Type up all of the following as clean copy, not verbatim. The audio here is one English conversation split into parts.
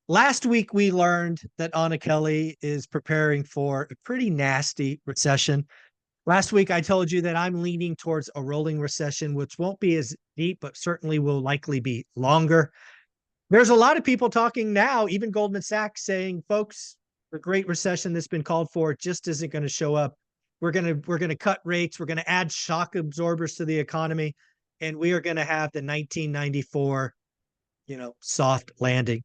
Last week, we learned that Anna Kelly is preparing for a pretty nasty recession. Last week, I told you that I'm leaning towards a rolling recession, which won't be as deep, but certainly will likely be longer. There's a lot of people talking now, even Goldman Sachs saying, folks, the great recession that's been called for just isn't going to show up. We're going to cut rates, we're going to add shock absorbers to the economy, and we are going to have the 1994, soft landing.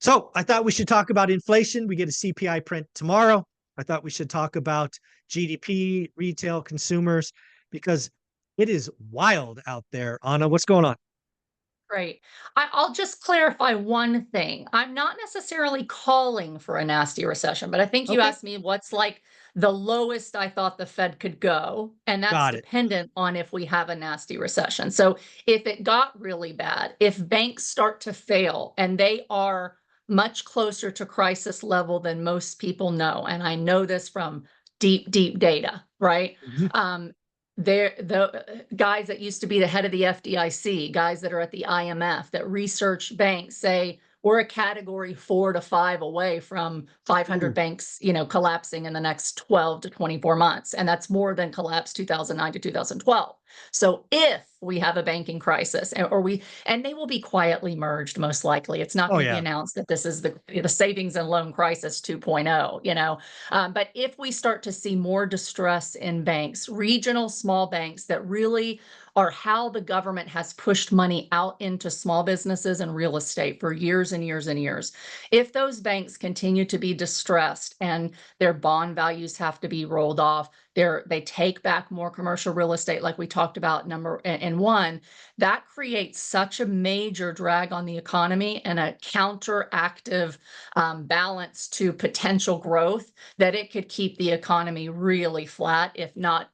So I thought we should talk about inflation. We get a CPI print tomorrow. I thought we should talk about GDP, retail, consumers, because it is wild out there. Anna, what's going on? Great. I'll just clarify one thing. I'm not necessarily calling for a nasty recession, but I think you Okay, asked me what's like the lowest I thought the Fed could go, and that's got it. dependent on if we have a nasty recession. So if it got really bad, if banks start to fail, and they are much closer to crisis level than most people know, and I know this from deep, deep data, right? Mhm. Um, the guys that used to be the head of the FDIC, guys that are at the IMF that research banks say we're a category 4 to 5 away from 500 Ooh, banks, collapsing in the next 12 to 24 months. And that's more than collapsed 2009 to 2012. So if we have a banking crisis and they will be quietly merged, most likely, it's not oh going to be yeah. announced that this is the savings and loan crisis 2.0, but if we start to see more distress in banks, regional small banks that really are how the government has pushed money out into small businesses and real estate for years and years and years. If those banks continue to be distressed and their bond values have to be rolled off, they take back more commercial real estate, like we talked about number in one, that creates such a major drag on the economy and a counteractive balance to potential growth that it could keep the economy really flat, if not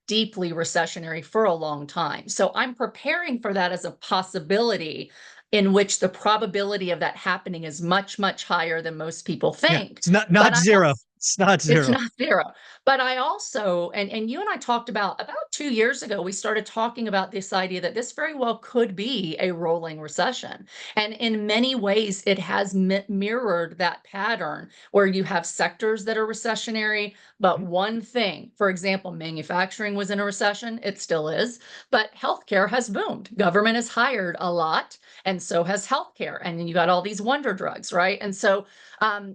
deeply recessionary for a long time. So I'm preparing for that as a possibility in which the probability of that happening is much, much higher than most people Yeah. think. It's not But not I'm zero. also It's not it's zero. not zero. But I also, and you and I talked about 2 years ago, we started talking about this idea that this very well could be a rolling recession. And in many ways, it has mirrored that pattern where you have sectors that are recessionary. But Mhm. one thing, for example, manufacturing was in a recession, it still is, but healthcare has boomed. Government has hired a lot, and so has healthcare. And then you got all these wonder drugs, right? And so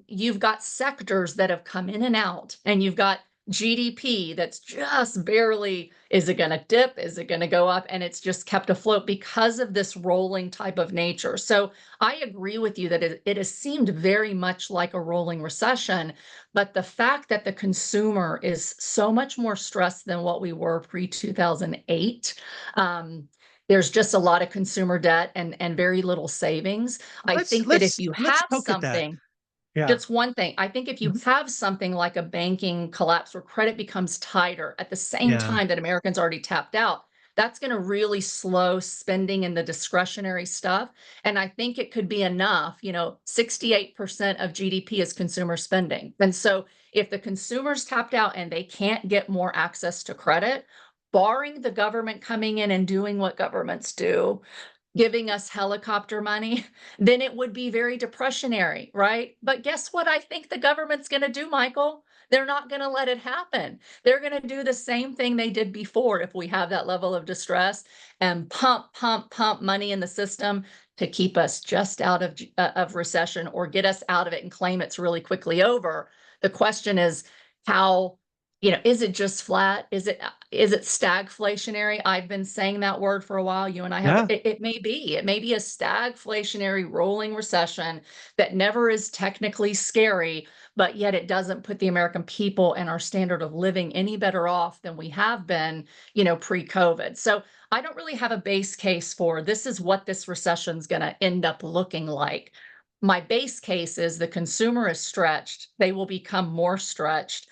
you've got sectors that have come in and out, and you've got GDP that's just barely, is it going to dip? Is it going to go up? And it's just kept afloat because of this rolling type of nature. So I agree with you that it has seemed very much like a rolling recession, but the fact that the consumer is so much more stressed than what we were pre 2008. There's just a lot of consumer debt and very little savings. I Let's think that if let's you let's have poke at that. something, Yeah. just one thing. I think if you Mhm. have something like a banking collapse where credit becomes tighter at the same Yeah. time that Americans already tapped out, that's going to really slow spending in the discretionary stuff. And I think it could be enough. 68% of GDP is consumer spending. And so if the consumer's tapped out and they can't get more access to credit, barring the government coming in and doing what governments do, giving us helicopter money, then it would be very depressionary, right? But guess what I think the government's going to do, Michael? They're not going to let it happen. They're going to do the same thing they did before if we have that level of distress and pump, pump, pump money in the system to keep us just out of recession or get us out of it and claim it's really quickly over. The question is how, is it just flat? Is it stagflationary? I've been saying that word for a while. You and I have. Yeah. It may be. It may be a stagflationary rolling recession that never is technically scary, but yet it doesn't put the American people and our standard of living any better off than we have been, pre-COVID. So I don't really have a base case for this is what this recession is going to end up looking like. My base case is the consumer is stretched. They will become more stretched.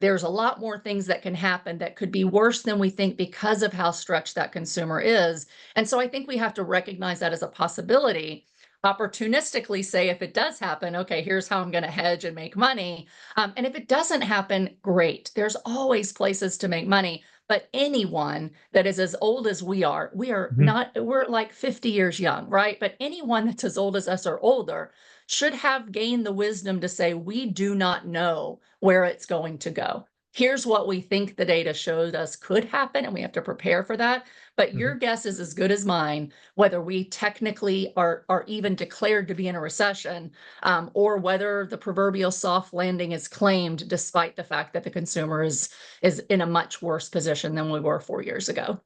There's a lot more things that can happen that could be worse than we think because of how stretched that consumer is. And so I think we have to recognize that as a possibility. Opportunistically say, if it does happen, okay, here's how I'm going to hedge and make money. And if it doesn't happen, great. There's always places to make money. but anyone that is as old as we are, Mhm. we're like 50 years young, right? But anyone that's as old as us or older should have gained the wisdom to say, we do not know where it's going to go. Here's what we think the data showed us could happen, and we have to prepare for that. But your Mhm. guess is as good as mine, whether we technically are even declared to be in a recession, or whether the proverbial soft landing is claimed, despite the fact that the consumer is in a much worse position than we were 4 years ago.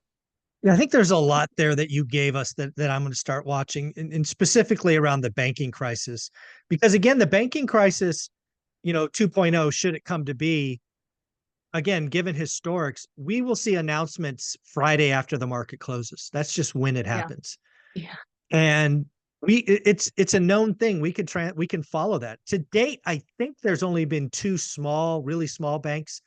Yeah, I think there's a lot there that you gave us that I'm going to start watching, and specifically around the banking crisis, because again, the banking crisis, 2.0, should it come to be, again, given historics, we will see announcements Friday after the market closes. That's just when it Yeah. happens. Yeah. And it's a known thing. We can follow that. To date, I think there's only been two really small banks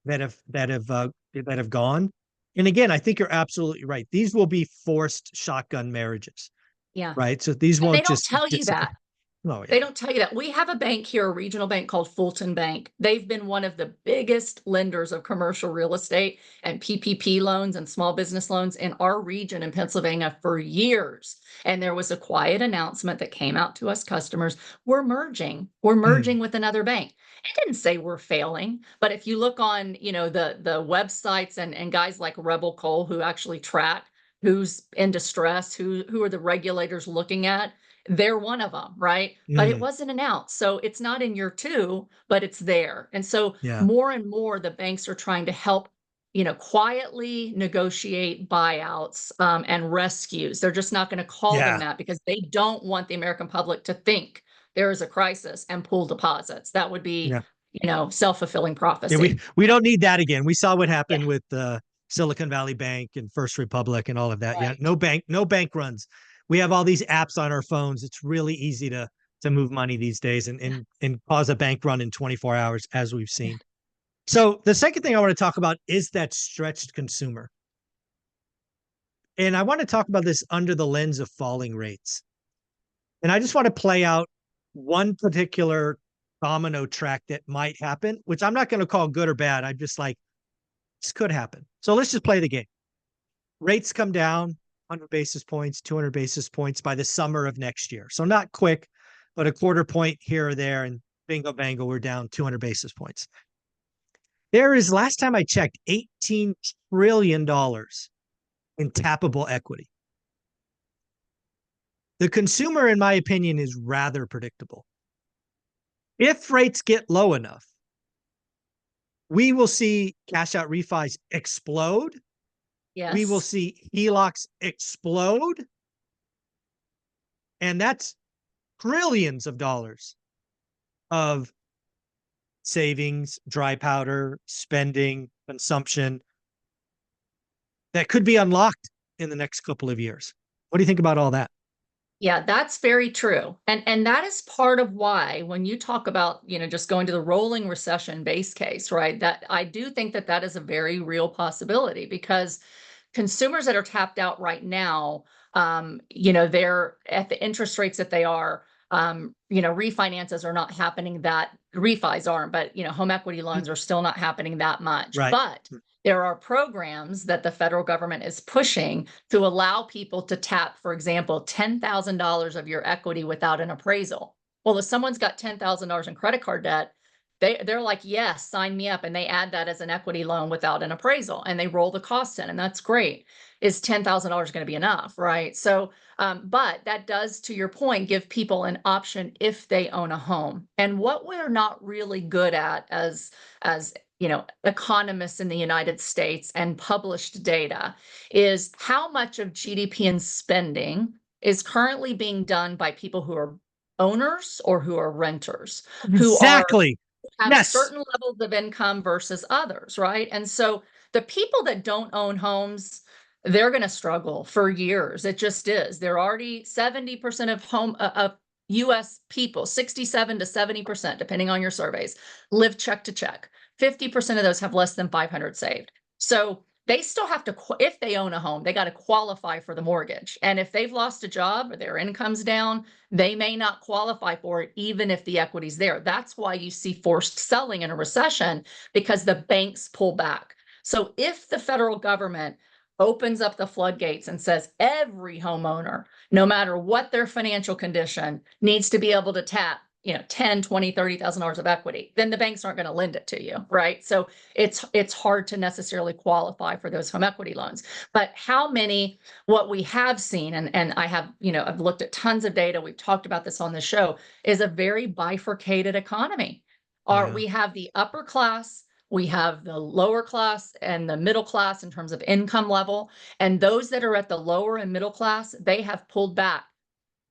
that have gone. And again, I think you're absolutely right. These will be forced shotgun marriages, Yeah. right? So these And they won't don't just tell get you that. oh They yeah. don't tell you that. We have a bank here, a regional bank called Fulton Bank. They've been one of the biggest lenders of commercial real estate and PPP loans and small business loans in our region in Pennsylvania for years. And there was a quiet announcement that came out to us customers. We're merging. We're Mm, merging with another bank. It didn't say we're failing, but if you look on, the websites and guys like Rebel Cole who actually track who's in distress, who are the regulators looking at, they're one of them, right? But it mm, wasn't announced. So it's not in year two, but it's there. And so yeah. more and more the banks are trying to help, quietly negotiate buyouts, and rescues. They're just not going to call them Yeah. that because they don't want the American public to think there is a crisis and pull deposits. That would be, Yeah. self-fulfilling Yeah. We prophecy. we don't need that again. We saw what Yeah, happened with Silicon Valley Bank and First Republic and all of that. Yeah. right. No bank runs. We have all these apps on our phones. It's really easy to move money these days and cause a bank run in 24 hours, as we've Yeah. seen. So the second thing I want to talk about is that stretched consumer. And I want to talk about this under the lens of falling rates. And I just want to play out one particular domino track that might happen, which I'm not going to call good or bad. I'm just like, this could happen. So let's just play the game. Rates come down 100 basis points, 200 basis points by the summer of next year. So not quick, but a quarter point here or there. And bingo, bango, we're down 200 basis points. There is, last time I checked, $18 trillion in tappable equity. The consumer, in my opinion, is rather predictable. If rates get low enough, we will see cash out refis explode. We will Yes. see HELOCs explode. And that's trillions of dollars of savings, dry powder, spending, consumption that could be unlocked in the next couple of years. What do you think about all that? Yeah, that's very true. And that is part of why when you talk about, just going to the rolling recession base case, right? That I do think that that is a very real possibility because consumers that are tapped out right now, they're at the interest rates that they are, refinances are not happening that refis aren't, but home equity loans are still not happening that much. Right. But there are programs that the federal government is pushing to allow people to tap, for example, $10,000 of your equity without an appraisal. Well, if someone's got $10,000 in credit card debt, they're like, yes, sign me up. And they add that as an equity loan without an appraisal and they roll the costs in. And that's great. Is $10,000 going to be enough? Right. So, but that does, to your point, give people an option if they own a home. And what we're not really good at as economists in the United States and published data is how much of GDP and spending is currently being done by people who are owners or who are renters, who Exactly. have Yes. certain levels of income versus others, right? And so the people that don't own homes, they're going to struggle for years. It just is. They're already 70% of US people, 67 to 70%, depending on your surveys, live check to check. 50% of those have less than 500 saved. So they still have to, if they own a home, they got to qualify for the mortgage. And if they've lost a job or their income's down, they may not qualify for it, even if the equity's there. That's why you see forced selling in a recession because the banks pull back. So if the federal government opens up the floodgates and says every homeowner, no matter what their financial condition, needs to be able to tap, 10, 20, $30,000 of equity, then the banks aren't going to lend it to you, right? So it's hard to necessarily qualify for those home equity loans. But how many, what we have seen, and I have, I've looked at tons of data, we've talked about this on the show, is a very bifurcated economy. Yeah. We have the upper class, we have the lower class and the middle class in terms of income level. And those that are at the lower and middle class, they have pulled back.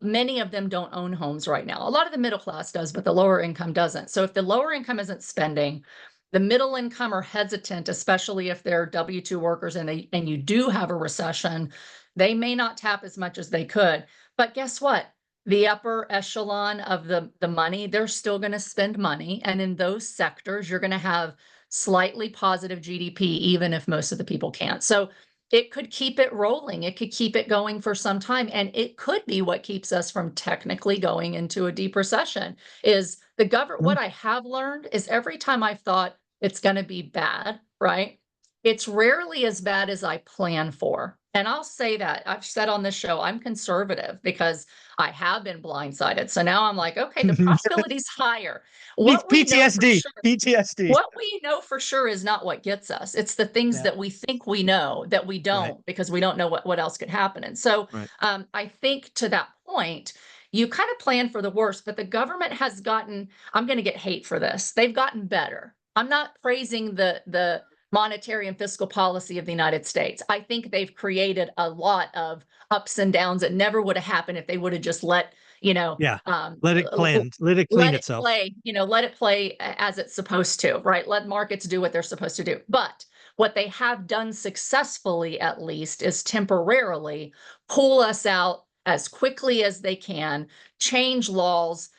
Many of them don't own homes right now. A lot of the middle class does, but the lower income doesn't. So if the lower income isn't spending, the middle income are hesitant, especially if they're W-2 workers and you do have a recession, they may not tap as much as they could. But guess what? The upper echelon of the money, they're still going to spend money. And in those sectors, you're going to have slightly positive GDP, even if most of the people can't. So it could keep it rolling. It could keep it going for some time. And it could be what keeps us from technically going into a deep recession is the government. Mhm. What I have learned is every time I've thought it's going to be bad, right? It's rarely as bad as I plan for. And I'll say that I've said on this show, I'm conservative because I have been blindsided. So now I'm like, okay, the probability's higher. What we know for PTSD, sure PTSD. what we know for sure is not what gets us. It's the things Yeah. that we think we know that we Right. don't because we don't know what else could happen. And so Right. I think to that point, you kind of plan for the worst, but the government has gotten, I'm going to get hate for this. They've gotten better. I'm not praising the monetary and fiscal policy of the United States. I think they've created a lot of ups and downs that never would have happened if they would have just let, you know, Yeah. um, Let it cleanse. Let it clean let it itself. play, let it play as it's supposed to, right? Let markets do what they're supposed to do. But what they have done successfully, at least, is temporarily pull us out as quickly as they can, change laws,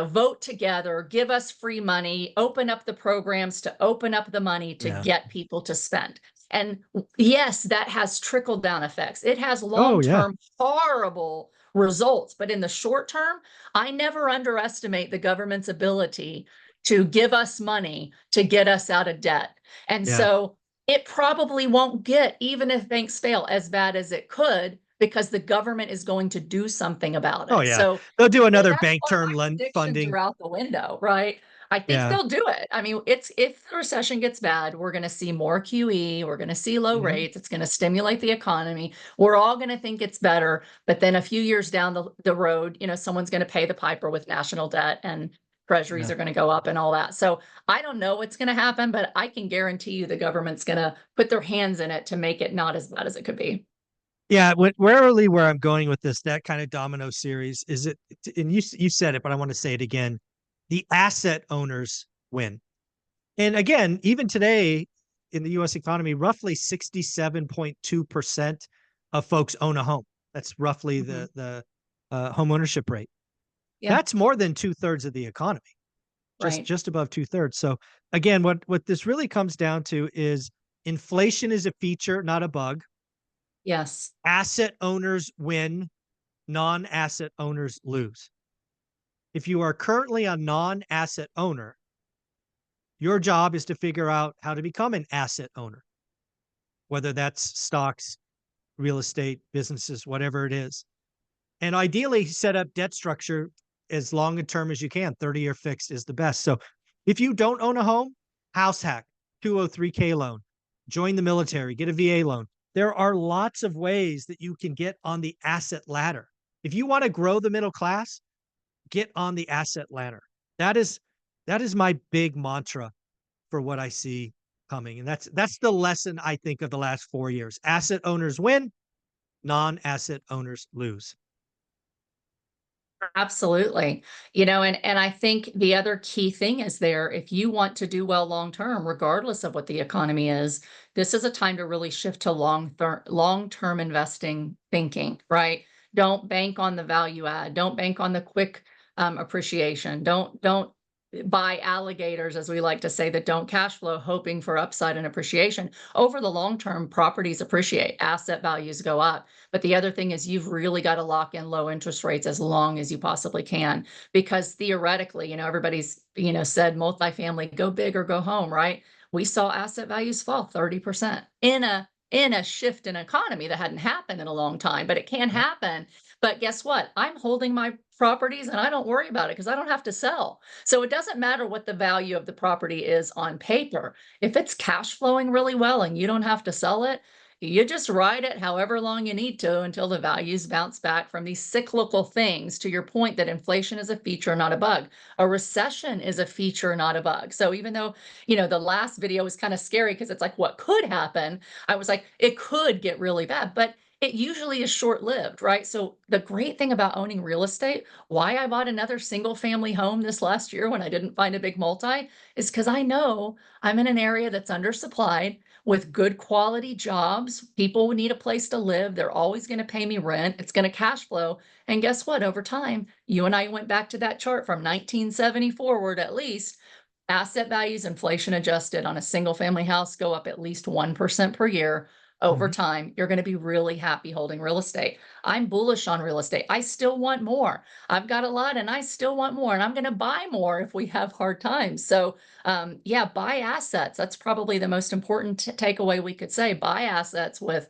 vote together, give us free money, open up the programs to open up the money to Yeah. get people to spend. And yes, that has trickle down effects. It has Oh, yeah. long-term horrible results, but in the short term, I never underestimate the government's ability to give us money to get us out of debt. And Yeah. so it probably won't get, even if banks fail, as bad as it could because the government is going to do something about Oh, it. yeah. So They'll do that's another bank why term my predictions funding. are out the window, right? I think Yeah. they'll do it. I mean, it's if the recession gets bad, we're going to see more QE, we're going to see low Mhm. rates, it's going to stimulate the economy. We're all going to think it's better, but then a few years down the road, someone's going to pay the piper with national debt and treasuries Yeah. are going to go up and all that. So I don't know what's going to happen, but I can guarantee you the government's going to put their hands in it to make it not as bad as it could be. Yeah, where I'm going with this, that kind of domino series is it, and you said it, but I want to say it again. The asset owners win. And again, even today in the US economy, roughly 67.2% of folks own a home. That's roughly Mhm. the home ownership rate. Yeah, That's more than 2/3 of the economy, right. just above 2/3. So again, what this really comes down to is inflation is a feature, not a bug. Yes. Asset owners win, non-asset owners lose. If you are currently a non-asset owner, your job is to figure out how to become an asset owner, whether that's stocks, real estate, businesses, whatever it is. And ideally set up debt structure as long a term as you can. 30-year fixed is the best. So if you don't own a home, house hack, 203K loan, join the military, get a VA loan. There are lots of ways that you can get on the asset ladder. If you want to grow the middle class, get on the asset ladder. That is that is my big mantra for what I see coming. And that's the lesson I think of the last 4 years. Asset owners win, non-asset owners lose. Absolutely. And I think the other key thing is there, if you want to do well long term, regardless of what the economy is, this is a time to really shift to long-term investing thinking, right? Don't bank on the value add, don't bank on the quick appreciation. Don't buy alligators, as we like to say, that don't cash flow, hoping for upside and appreciation. Over the long term, properties appreciate, asset values go up. But the other thing is you've really got to lock in low interest rates as long as you possibly can, because theoretically, everybody's, said multifamily, go big or go home, right? we saw asset values fall 30% in a shift in economy that hadn't happened in a long time, but it can Right. happen. But guess what? I'm holding my properties and I don't worry about it because I don't have to sell. So it doesn't matter what the value of the property is on paper. If it's cash flowing really well and you don't have to sell it, you just ride it however long you need to until the values bounce back from these cyclical things. To your point that inflation is a feature, not a bug. A recession is a feature, not a bug. So even though, the last video was kind of scary because it's like what could happen, I was like, it could get really bad, but it usually is short lived, right? So the great thing about owning real estate, why I bought another single family home this last year when I didn't find a big multi, is because I know I'm in an area that's undersupplied with good quality jobs. People need a place to live. They're always going to pay me rent. It's going to cash flow. And guess what? Over time, you and I went back to that chart from 1970 forward at least. Asset values, inflation adjusted on a single family house go up at least 1% per year. Over Mhm. time, you're going to be really happy holding real estate. I'm bullish on real estate. I still want more. I've got a lot and I still want more. And I'm going to buy more if we have hard times. So, yeah, buy assets. That's probably the most important takeaway we could say. Buy assets with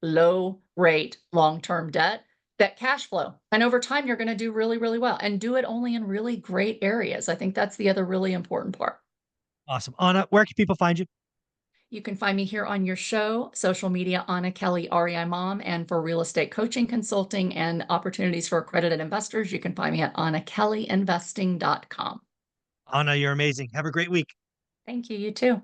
low rate long term debt that cash flow. And over time, you're going to do really, really well and do it only in really great areas. I think that's the other really important part. Awesome. Anna, where can people find you? You can find me here on your show, social media, Anna Kelly, REI Mom, and for real estate coaching, consulting, and opportunities for accredited investors, you can find me at annakellyinvesting.com. Anna, you're amazing. Have a great week. Thank you. You too.